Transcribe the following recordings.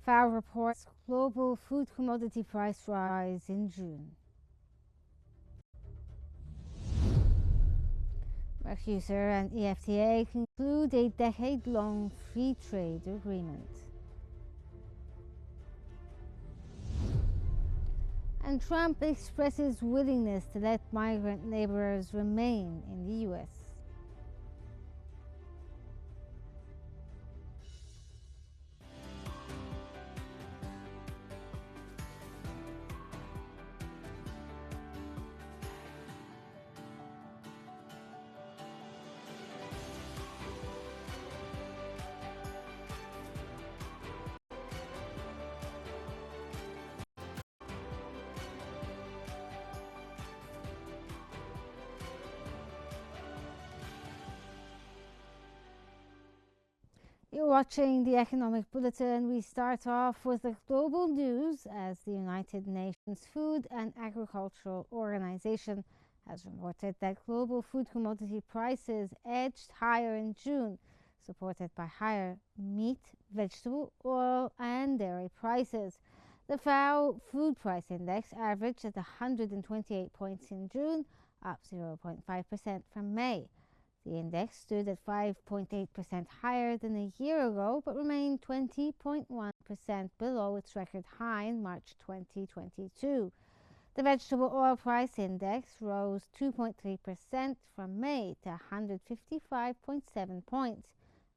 FAO reports global food commodity price rise in June. Mercosur and EFTA conclude a decade-long free trade agreement. And Trump expresses willingness to let migrant laborers remain in the U.S. You're watching the Economic Bulletin. We start off with the global news as the United Nations Food and Agricultural Organization has reported that global food commodity prices edged higher in June, supported by higher meat, vegetable, oil, and dairy prices. The FAO Food Price Index averaged at 128 points in June, up 0.5% from May. The index stood at 5.8% higher than a year ago, but remained 20.1% below its record high in March 2022. The vegetable oil price index rose 2.3% from May to 155.7 points,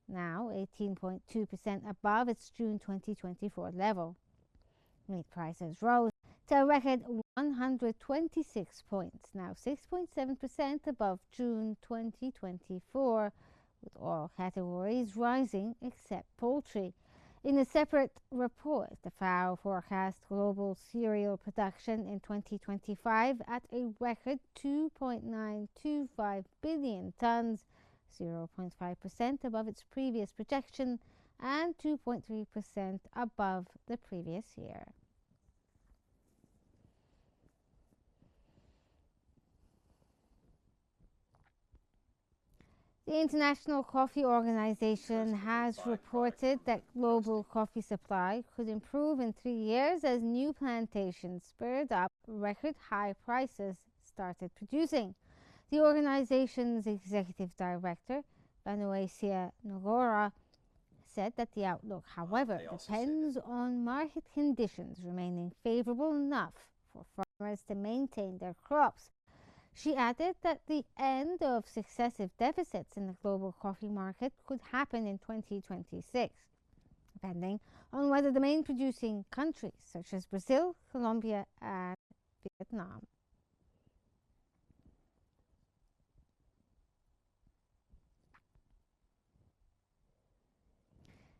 now 18.2% above its June 2024 level. Meat prices rose to a record 126 points, now 6.7% above June 2024, with all categories rising except poultry. In a separate report, the FAO forecast global cereal production in 2025 at a record 2.925 billion tons, 0.5% above its previous projection and 2.3% above the previous year. The International Coffee Organization has reported that global coffee supply could improve in 3 years as new plantations spurred up record high prices started producing. The organization's executive director, Vanuasia Nogora, said that the outlook, however, depends on market conditions remaining favorable enough for farmers to maintain their crops. She added that the end of successive deficits in the global coffee market could happen in 2026, depending on whether the main producing countries such as Brazil, Colombia, and Vietnam.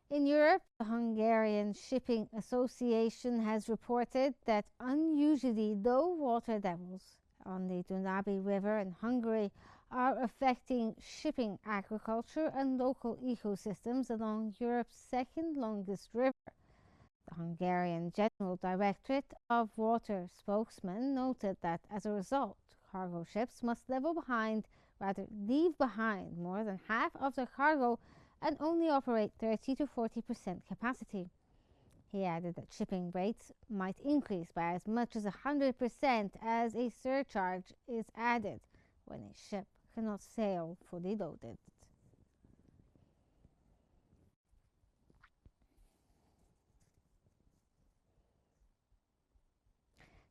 In Europe, the Hungarian Shipping Association has reported that unusually low water levels on the Dunabi River in Hungary are affecting shipping, agriculture, and local ecosystems along Europe's second longest river. The Hungarian General Directorate of Water spokesman noted that as a result, cargo ships must leave behind more than half of their cargo and only operate 30 to 40% capacity. He added that shipping rates might increase by as much as 100% as a surcharge is added when a ship cannot sail fully loaded.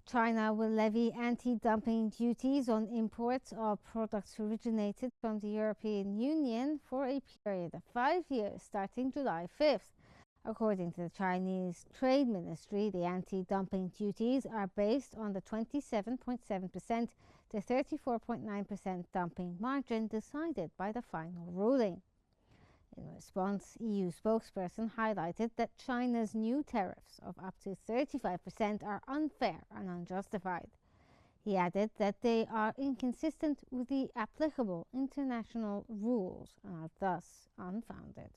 China will levy anti-dumping duties on imports of products originated from the European Union for a period of 5 years starting July 5th. According to the Chinese Trade Ministry, the anti-dumping duties are based on the 27.7% to 34.9% dumping margin decided by the final ruling. In response, EU spokesperson highlighted that China's new tariffs of up to 35% are unfair and unjustified. He added that they are inconsistent with the applicable international rules and are thus unfounded.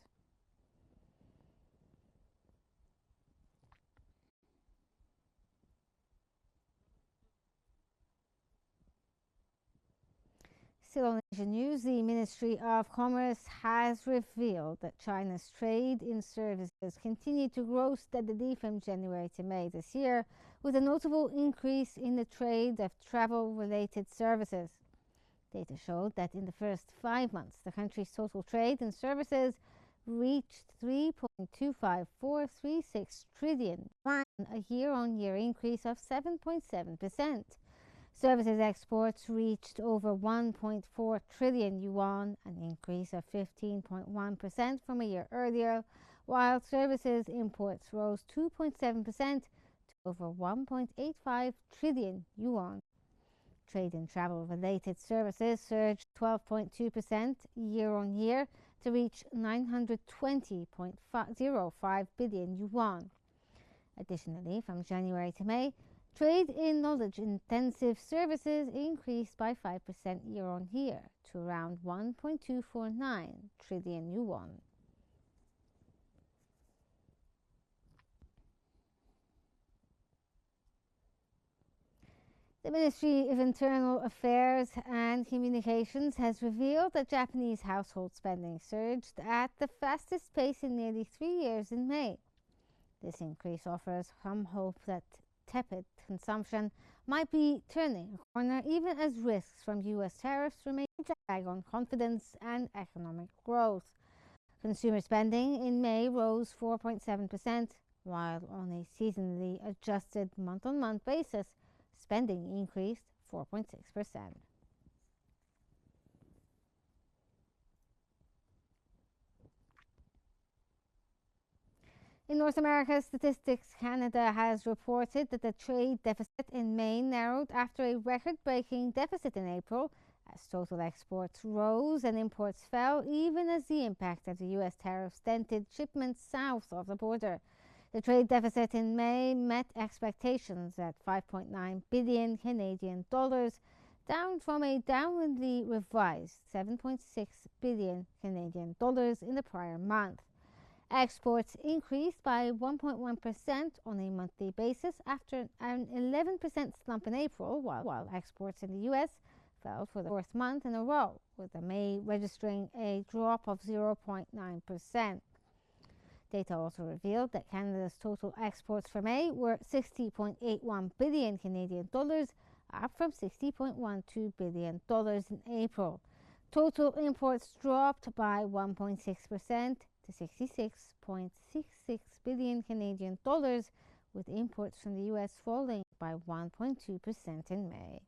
Still on Asian news, the Ministry of Commerce has revealed that China's trade in services continued to grow steadily from January to May this year, with a notable increase in the trade of travel-related services. Data showed that in the first 5 months, the country's total trade in services reached 3.25436 trillion, a year-on-year increase of 7.7%. Services exports reached over 1.4 trillion yuan, an increase of 15.1% from a year earlier, while services imports rose 2.7% to over 1.85 trillion yuan. Trade and travel-related services surged 12.2% year-on-year to reach 920.05 billion yuan. Additionally, from January to May, trade in knowledge-intensive services increased by 5% year-on-year to around 1.249 trillion yuan. The Ministry of Internal Affairs and Communications has revealed that Japanese household spending surged at the fastest pace in nearly 3 years in May. This increase offers some hope that tepid consumption might be turning a corner, even as risks from U.S. tariffs remain a drag on confidence and economic growth. Consumer spending in May rose 4.7%, while on a seasonally adjusted month-on-month basis, spending increased 4.6%. In North America, Statistics Canada has reported that the trade deficit in May narrowed after a record-breaking deficit in April, as total exports rose and imports fell, even as the impact of the U.S. tariffs dented shipments south of the border. The trade deficit in May met expectations at 5.9 billion Canadian dollars, down from a downwardly revised 7.6 billion Canadian dollars in the prior month. Exports increased by 1.1% on a monthly basis after an 11% slump in April, while exports in the U.S. fell for the fourth month in a row, with May registering a drop of 0.9%. Data also revealed that Canada's total exports for May were 60.81 billion Canadian dollars, up from 60.12 billion dollars in April. Total imports dropped by 1.6% to 66.66 billion Canadian dollars, with imports from the U.S. falling by 1.2% in May.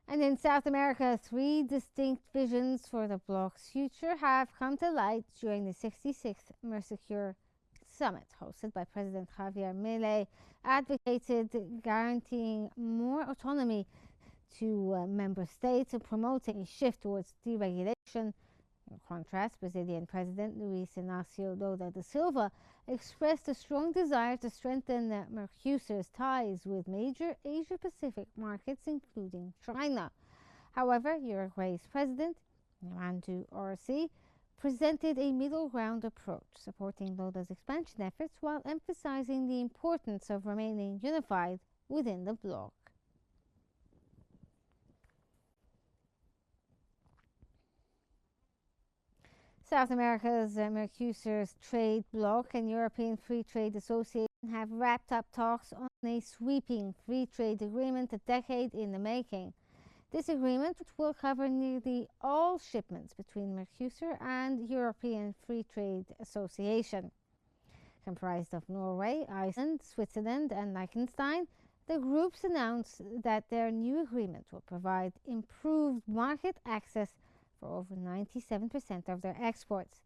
And in South America, 3 distinct visions for the bloc's future have come to light during the 66th Mercosur Summit, hosted by President Javier Milei, advocated guaranteeing more autonomy to member states and promoting a shift towards deregulation. In contrast, Brazilian President Luiz Inácio Lula da Silva expressed a strong desire to strengthen Mercosur's ties with major Asia-Pacific markets, including China. However, Uruguay's President, Fernando Orsi, presented a middle ground approach, supporting Lula's expansion efforts while emphasizing the importance of remaining unified within the bloc. South America's Mercosur's trade bloc and European Free Trade Association have wrapped up talks on a sweeping free trade agreement a decade in the making. This agreement will cover nearly all shipments between Mercosur and European Free Trade Association. Comprised of Norway, Iceland, Switzerland, and Liechtenstein, the groups announced that their new agreement will provide improved market access for over 97% of their exports.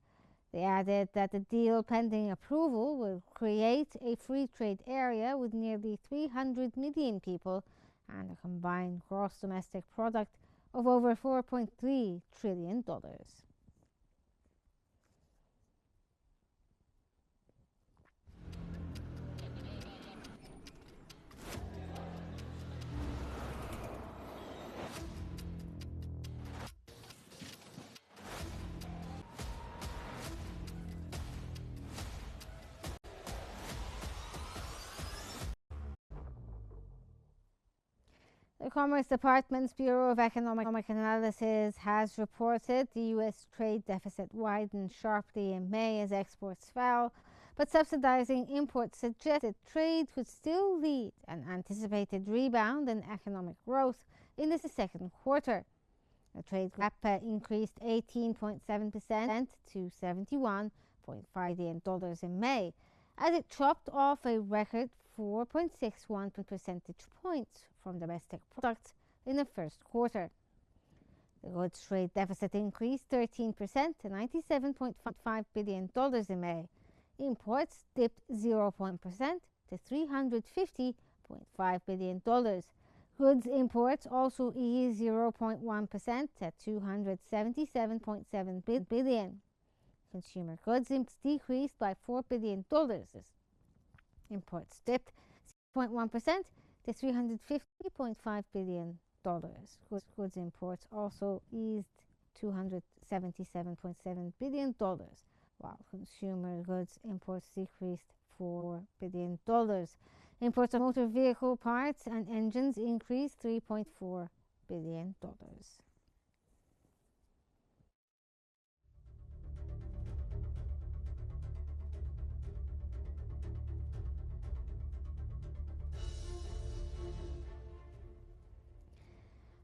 They added that the deal, pending approval, will create a free trade area with nearly 300 million people and a combined gross domestic product of over $4.3 trillion. The Commerce Department's Bureau of Economic Analysis has reported the U.S. trade deficit widened sharply in May as exports fell, but subsidizing imports suggested trade could still lead an anticipated rebound in economic growth in the second quarter. The trade gap increased 18.7% to $71.5 billion in May, as it chopped off a record 4.61 percentage points from domestic products in the first quarter. The goods trade deficit increased 13% to $97.5 billion in May. Imports dipped 0.1% to $350.5 billion. Goods imports also eased 0.1% to $277.7 billion. Consumer goods decreased by $4 billion. Imports dipped 0.1% to $350.5 billion. Goods imports also eased $277.7 billion, while consumer goods imports decreased $4 billion. Imports of motor vehicle parts and engines increased $3.4 billion.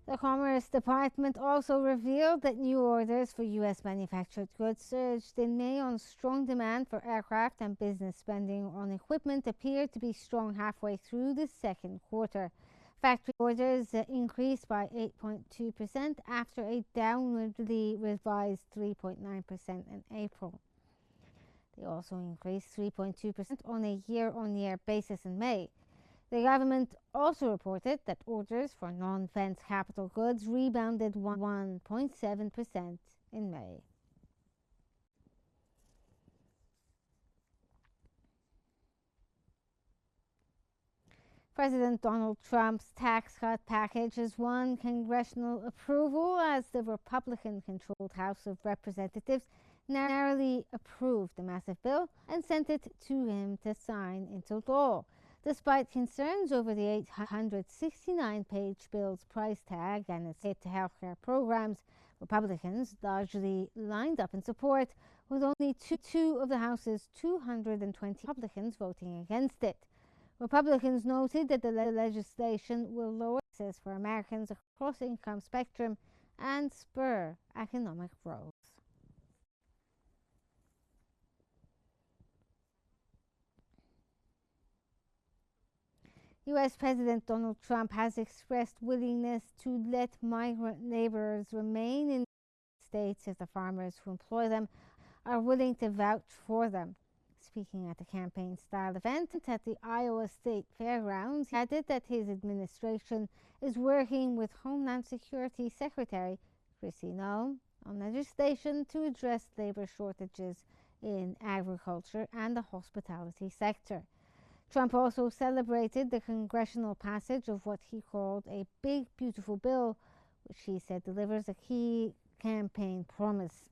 The Commerce Department also revealed that new orders for U.S. manufactured goods surged in May on strong demand for aircraft, and business spending on equipment appeared to be strong halfway through the second quarter. Factory orders increased by 8.2% after a downwardly revised 3.9% in April. They also increased 3.2% on a year-on-year basis in May. The government also reported that orders for non-defense capital goods rebounded 1.7% in May. President Donald Trump's tax cut package has won congressional approval as the Republican-controlled House of Representatives narrowly approved the massive bill and sent it to him to sign into law. Despite concerns over the 869-page bill's price tag and its hit to healthcare programs, Republicans largely lined up in support, with only two of the House's 220 Republicans voting against it. Republicans noted that the legislation will lower taxes for Americans across the income spectrum and spur economic growth. U.S. President Donald Trump has expressed willingness to let migrant laborers remain in the States if the farmers who employ them are willing to vouch for them. Speaking at a campaign-style event at the Iowa State Fairgrounds, he added that his administration is working with Homeland Security Secretary Kristi Noem on legislation to address labor shortages in agriculture and the hospitality sector. Trump also celebrated the congressional passage of what he called a big, beautiful bill, which he said delivers a key campaign promise.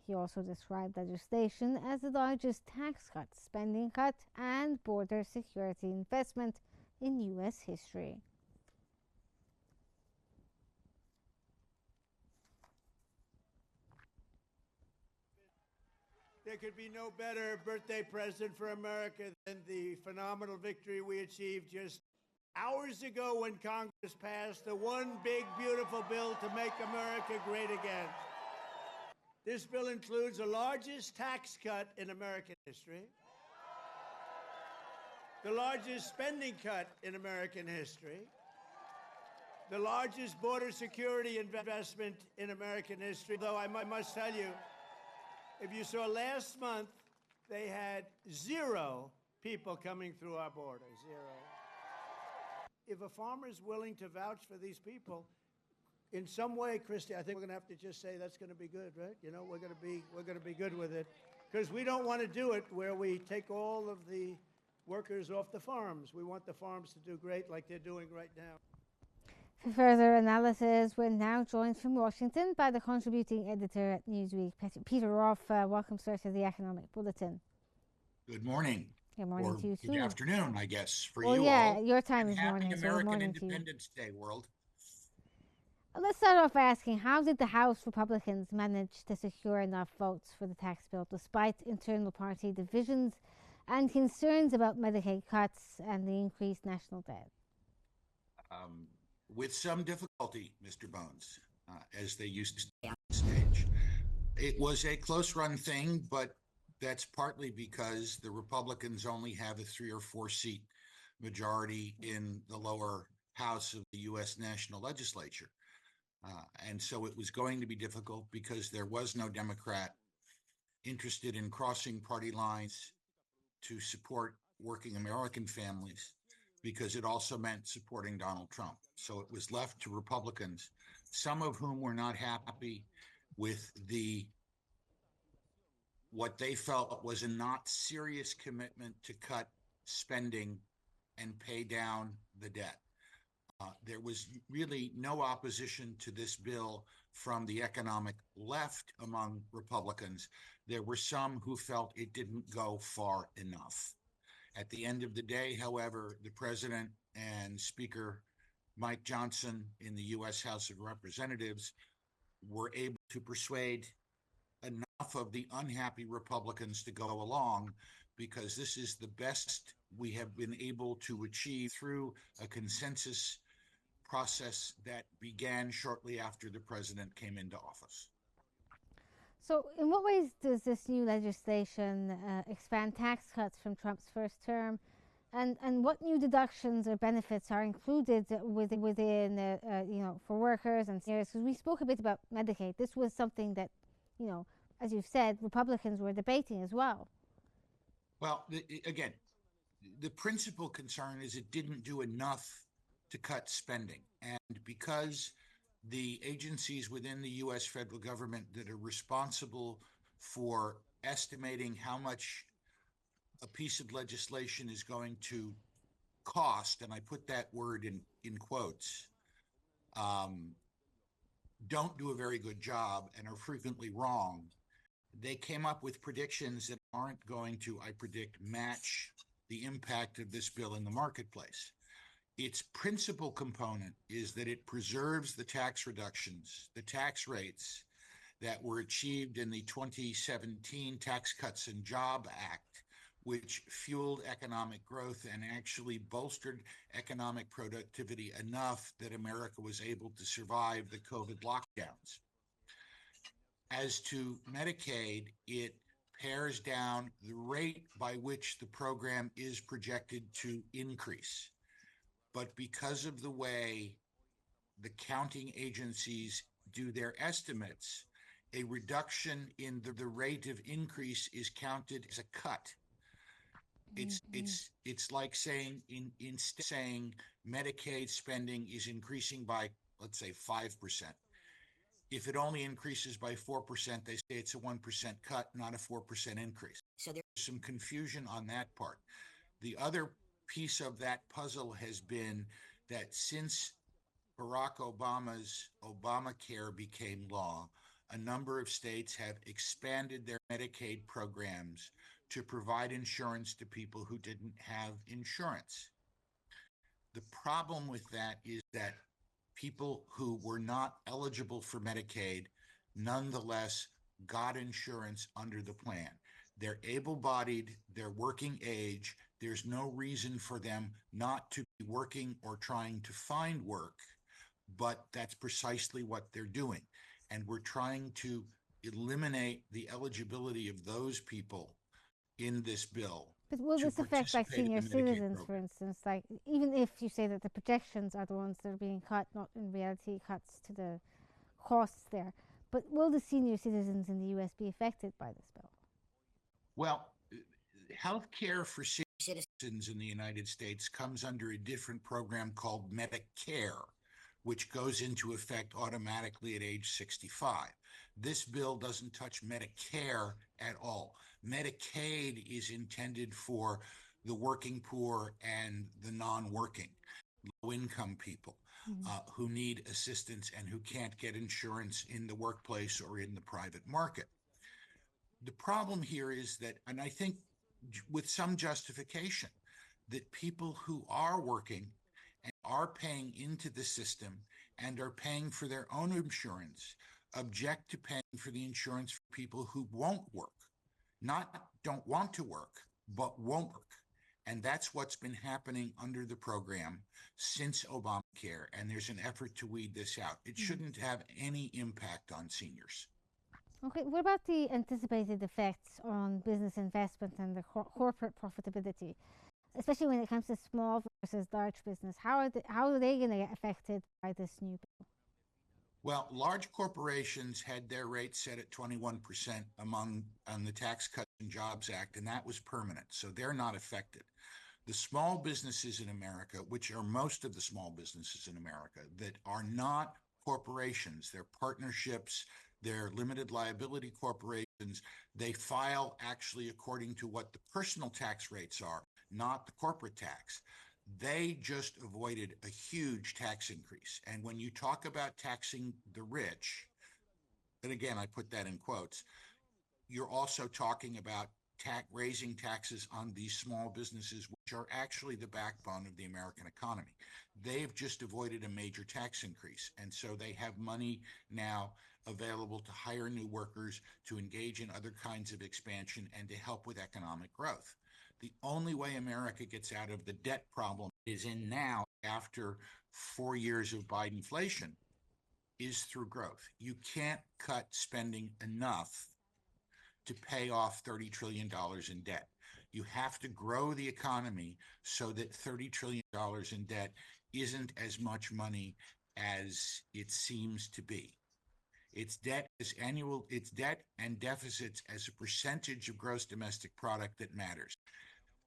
He also described legislation as the largest tax cut, spending cut, and border security investment in U.S. history. There could be no better birthday present for America than the phenomenal victory we achieved just hours ago when Congress passed the one big, beautiful bill to make America great again. This bill includes the largest tax cut in American history, the largest spending cut in American history, the largest border security investment in American history, though I must tell you, if you saw last month, they had 0 people coming through our border, 0. If a farmer is willing to vouch for these people, in some way, Kristi, I think we're going to have to just say that's going to be good, right? You know, we're going to be good with it, because we don't want to do it where we take all of the workers off the farms. We want the farms to do great like they're doing right now. For further analysis, we're now joined from Washington by the contributing editor at Newsweek, Peter Roth. Welcome, sir, to the Economic Bulletin. Good morning. Good morning Or to you good too. afternoon, I guess, for Well, you yeah, all. your time And is happy morning, so good American morning to you. Independence Day, world. Let's start off by asking, how did the House Republicans manage to secure enough votes for the tax bill despite internal party divisions and concerns about Medicaid cuts and the increased national debt? Um, with some difficulty, Mr. Bones, as they used to say on stage. It was a close run thing, but that's partly because the Republicans only have a 3 or 4 seat majority in the lower house of the U.S. National Legislature. And so it was going to be difficult because there was no Democrat interested in crossing party lines to support working American families, because it also meant supporting Donald Trump. So it was left to Republicans, some of whom were not happy with what they felt was a not serious commitment to cut spending and pay down the debt. There was really no opposition to this bill from the economic left among Republicans. There were some who felt it didn't go far enough. At the end of the day, however, the president and Speaker Mike Johnson in the U.S. House of Representatives were able to persuade enough of the unhappy Republicans to go along, because this is the best we have been able to achieve through a consensus process that began shortly after the president came into office. So, in what ways does this new legislation expand tax cuts from Trump's first term? And what new deductions or benefits are included within, for workers and seniors? Because we spoke a bit about Medicaid. This was something that, as you've said, Republicans were debating as well. Well, again, the principal concern is it didn't do enough to cut spending. And because the agencies within the U.S. federal government that are responsible for estimating how much a piece of legislation is going to cost, and I put that word in quotes, don't do a very good job and are frequently wrong. They came up with predictions that aren't going to, I predict, match the impact of this bill in the marketplace. Its principal component is that it preserves the tax reductions, the tax rates that were achieved in the 2017 Tax Cuts and Jobs Act, which fueled economic growth and actually bolstered economic productivity enough that America was able to survive the COVID lockdowns. As to Medicaid, it pares down the rate by which the program is projected to increase. But because of the way the counting agencies do their estimates, a reduction in the rate of increase is counted as a cut. It's like saying instead saying Medicaid spending is increasing by, let's say, 5%. If it only increases by 4%, they say it's a 1% cut, not a 4% increase. So there's some confusion on that part. The other piece of that puzzle has been that since Barack Obama's Obamacare became law, a number of states have expanded their Medicaid programs to provide insurance to people who didn't have insurance. The problem with that is that people who were not eligible for Medicaid nonetheless got insurance under the plan. They're able-bodied, they're working age, there's no reason for them not to be working or trying to find work, but that's precisely what they're doing. And we're trying to eliminate the eligibility of those people in this bill. But will to this affect like participate in senior the Medicaid citizens, for program. instance? Like, even if you say that the projections are the ones that are being cut, not in reality cuts to the costs there, but will the senior citizens in the U.S. be affected by this bill? Well, health care for citizens in the United States comes under a different program called Medicare, which goes into effect automatically at age 65. This bill doesn't touch Medicare at all. Medicaid is intended for the working poor and the non-working, low-income people who need assistance and who can't get insurance in the workplace or in the private market. The problem here is that, and I think with some justification, that people who are working and are paying into the system and are paying for their own insurance object to paying for the insurance for people who won't work, not don't want to work, but won't work. And that's what's been happening under the program since Obamacare. And there's an effort to weed this out. It shouldn't have any impact on seniors. Okay, what about the anticipated effects on business investment and the corporate profitability, especially when it comes to small versus large business? How are they going to get affected by this new bill? Well, large corporations had their rates set at 21% on the Tax Cuts and Jobs Act, and that was permanent, so they're not affected. The small businesses in America, which are most of the small businesses in America that are not corporations, they're partnerships, they're limited liability corporations, they file actually according to what the personal tax rates are, not the corporate tax. They just avoided a huge tax increase. And when you talk about taxing the rich, and again, I put that in quotes, you're also talking about raising taxes on these small businesses, which are actually the backbone of the American economy. They've just avoided a major tax increase. And so they have money now available to hire new workers, to engage in other kinds of expansion, and to help with economic growth. The only way America gets out of the debt problem is in now, after 4 years of Bidenflation, is through growth. You can't cut spending enough to pay off $30 trillion in debt. You have to grow the economy so that $30 trillion in debt isn't as much money as it seems to be. It's debt and deficits as a percentage of gross domestic product that matters.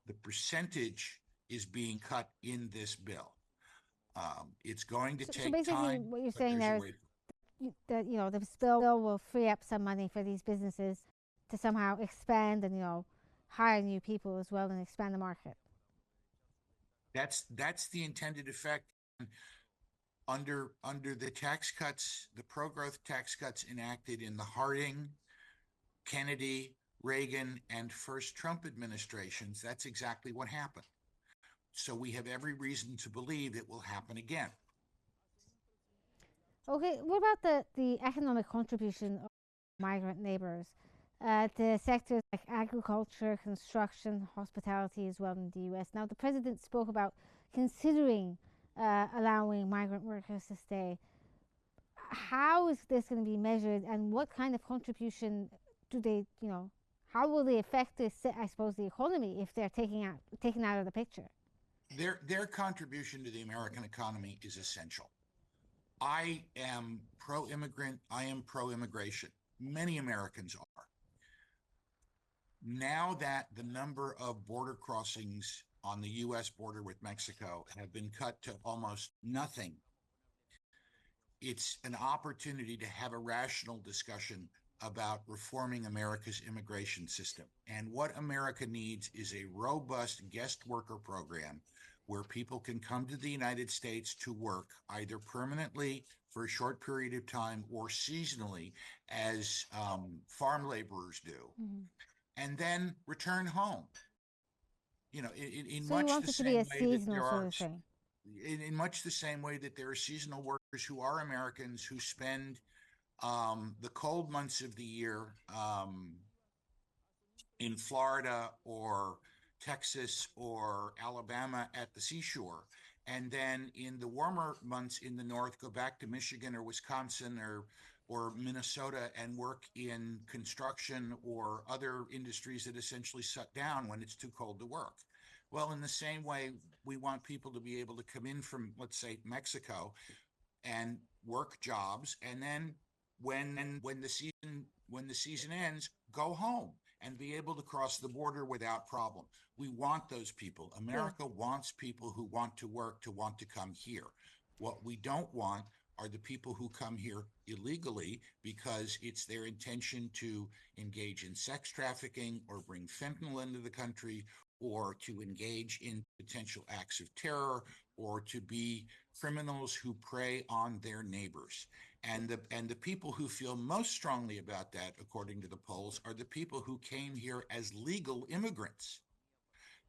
The percentage is being cut in this bill. It's going to take basically, time, what you're but saying there's a there is way. that this bill will free up some money for these businesses to somehow expand and hire new people as well and expand the market. That's the intended effect. Under the tax cuts, the pro-growth tax cuts enacted in the Harding, Kennedy, Reagan, and first Trump administrations, that's exactly what happened. So we have every reason to believe it will happen again. Okay, what about the economic contribution of migrant laborers to sectors like agriculture, construction, hospitality as well in the US? Now, the president spoke about considering allowing migrant workers to stay. How is this going to be measured, and what kind of contribution do they, how will they affect this, I suppose, the economy if they're taken out of the picture? Their contribution to the American economy is essential. I am pro-immigrant. I am pro-immigration. Many Americans are. Now that the number of border crossings on the U.S. border with Mexico have been cut to almost nothing, it's an opportunity to have a rational discussion about reforming America's immigration system. And what America needs is a robust guest worker program where people can come to the United States to work either permanently for a short period of time or seasonally, as farm laborers do, and then return home. In So you much want the it to be same a way that seasonal there sort are, of thing? in much the same way that there are seasonal workers who are Americans who spend the cold months of the year in Florida or Texas or Alabama at the seashore, and then in the warmer months in the north go back to Michigan or Wisconsin or Minnesota and work in construction or other industries that essentially shut down when it's too cold to work. Well, in the same way, we want people to be able to come in from, let's say, Mexico and work jobs, and then when the season ends, go home and be able to cross the border without problem. We want those people. America wants people who want to work to want to come here. What we don't want are the people who come here illegally because it's their intention to engage in sex trafficking or bring fentanyl into the country or to engage in potential acts of terror or to be criminals who prey on their neighbors. And the people who feel most strongly about that, according to the polls, are the people who came here as legal immigrants.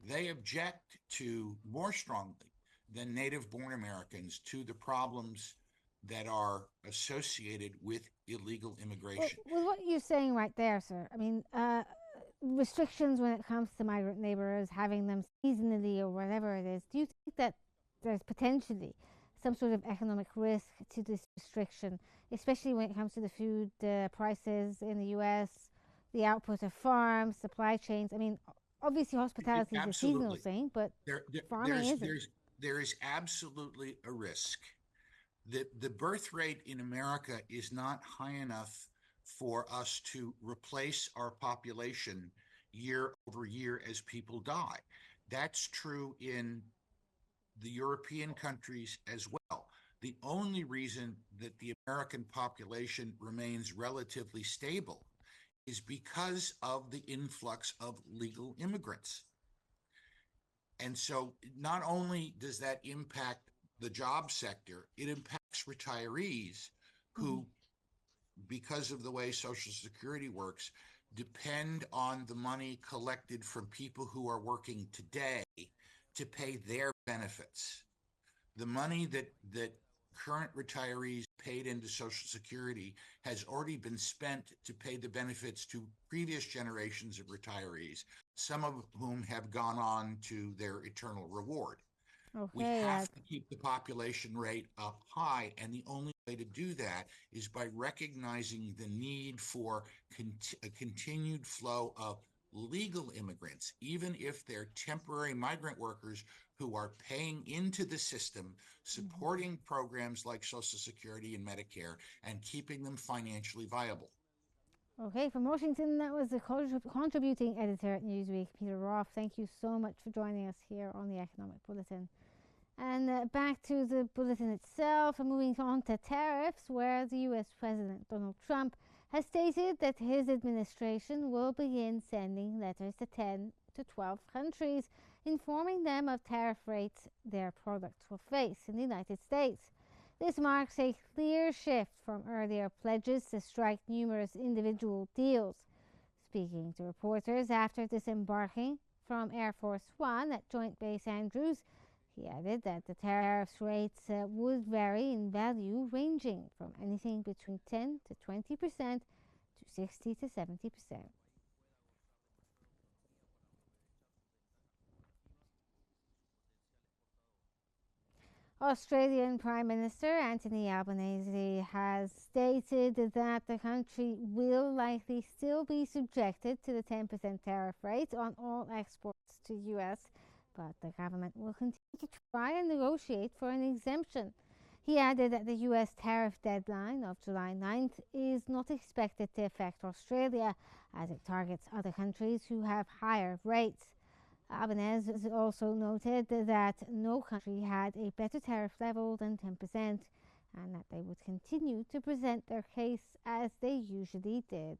They object to more strongly than native-born Americans to the problems that are associated with illegal Well, immigration. with what you're saying right there, sir, I mean, restrictions when it comes to migrant laborers, having them seasonally or whatever it is, do you think that there's potentially some sort of economic risk to this restriction, especially when it comes to the food prices in the US, the output of farms, supply chains? I mean, obviously, hospitality is a seasonal Absolutely. thing, but There, there, farming there's, isn't. there's, there is absolutely a risk. The birth rate in America is not high enough for us to replace our population year over year as people die. That's true in the European countries as well. The only reason that the American population remains relatively stable is because of the influx of legal immigrants. And so not only does that impact the job sector, it impacts retirees Mm-hmm. who, because of the way Social Security works, depend on the money collected from people who are working today to pay their benefits. The money that current retirees paid into Social Security has already been spent to pay the benefits to previous generations of retirees, some of whom have gone on to their eternal reward. We Okay, yeah. have to keep the population rate up high, and the only way to do that is by recognizing the need for a continued flow of legal immigrants, even if they're temporary migrant workers who are paying into the system, Mm-hmm. supporting programs like Social Security and Medicare, and keeping them financially viable. Okay, from Washington, that was the contributing editor at Newsweek, Peter Roth. Thank you so much for joining us here on the Economic Bulletin. And back to the bulletin itself, and moving on to tariffs, where the US President Donald Trump has stated that his administration will begin sending letters to 10 to 12 countries, informing them of tariff rates their products will face in the United States. This marks a clear shift from earlier pledges to strike numerous individual deals. Speaking to reporters after disembarking from Air Force One at Joint Base Andrews, he added that the tariffs rates would vary in value, ranging from anything between 10 to 20% to 60 to 70%. Australian Prime Minister Anthony Albanese has stated that the country will likely still be subjected to the 10% tariff rate on all exports to the US, but the government will continue to try and negotiate for an exemption. He added that the US tariff deadline of July 9th is not expected to affect Australia, as it targets other countries who have higher rates. Albanese also noted that no country had a better tariff level than 10%, and that they would continue to present their case as they usually did.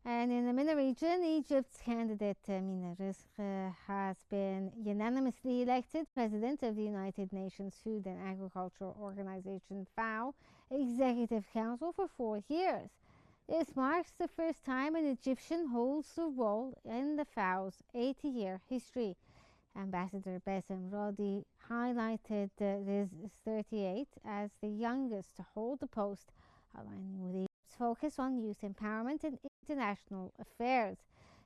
And in the MENA region, Egypt's candidate Mina Rizq has been unanimously elected president of the United Nations Food and Agriculture Organization FAO Executive Council for 4 years. This marks the first time an Egyptian holds the role in the FAO's 80-year history. Ambassador Bassem Rodi highlighted Riz 38 as the youngest to hold the post, aligning with Egypt's focus on youth empowerment and international affairs.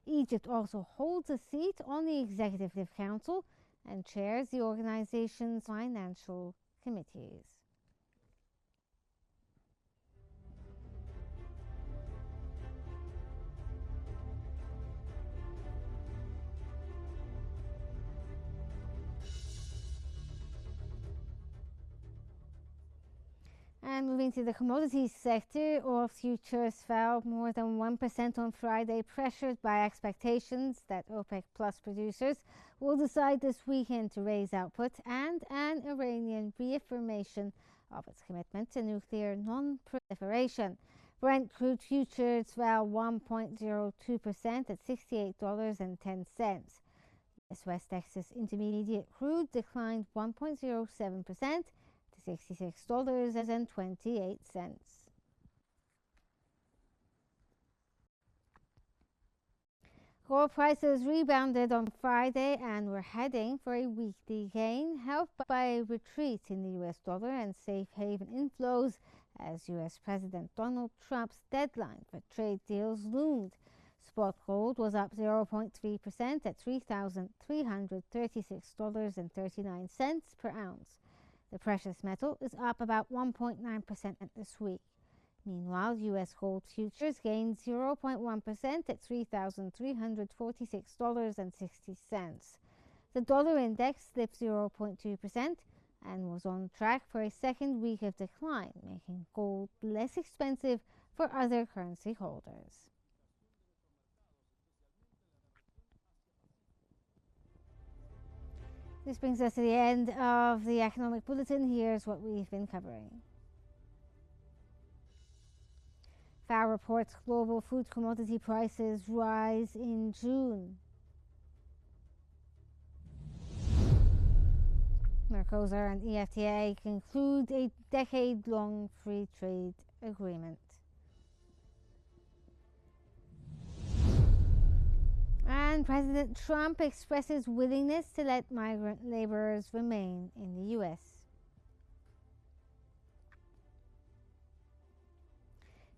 Egypt also holds a seat on the Executive Council and chairs the organization's financial committees. And moving to the commodities sector, oil futures fell more than 1% on Friday, pressured by expectations that OPEC Plus producers will decide this weekend to raise output and an Iranian reaffirmation of its commitment to nuclear non-proliferation. Brent crude futures fell 1.02% at $68.10. US West Texas Intermediate crude declined 1.07% to $66.28. Gold prices rebounded on Friday and were heading for a weekly gain, helped by a retreat in the US dollar and safe haven inflows as US President Donald Trump's deadline for trade deals loomed. Spot gold was up 0.3% at $3,336.39 per ounce. The precious metal is up about 1.9% this week. Meanwhile, U.S. gold futures gained 0.1% at $3,346.60. The dollar index slipped 0.2% and was on track for a second week of decline, making gold less expensive for other currency holders. This brings us to the end of the economic bulletin. Here's what we've been covering. FAO reports global food commodity prices rise in June. Mercosur and EFTA conclude a decade-long free trade agreement. And President Trump expresses willingness to let migrant laborers remain in the U.S.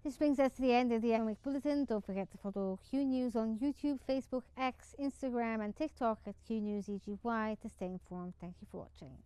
This brings us to the end of the Economic Bulletin. Don't forget to follow Q News on YouTube, Facebook, X, Instagram, and TikTok at QNewsEGY to stay informed. Thank you for watching.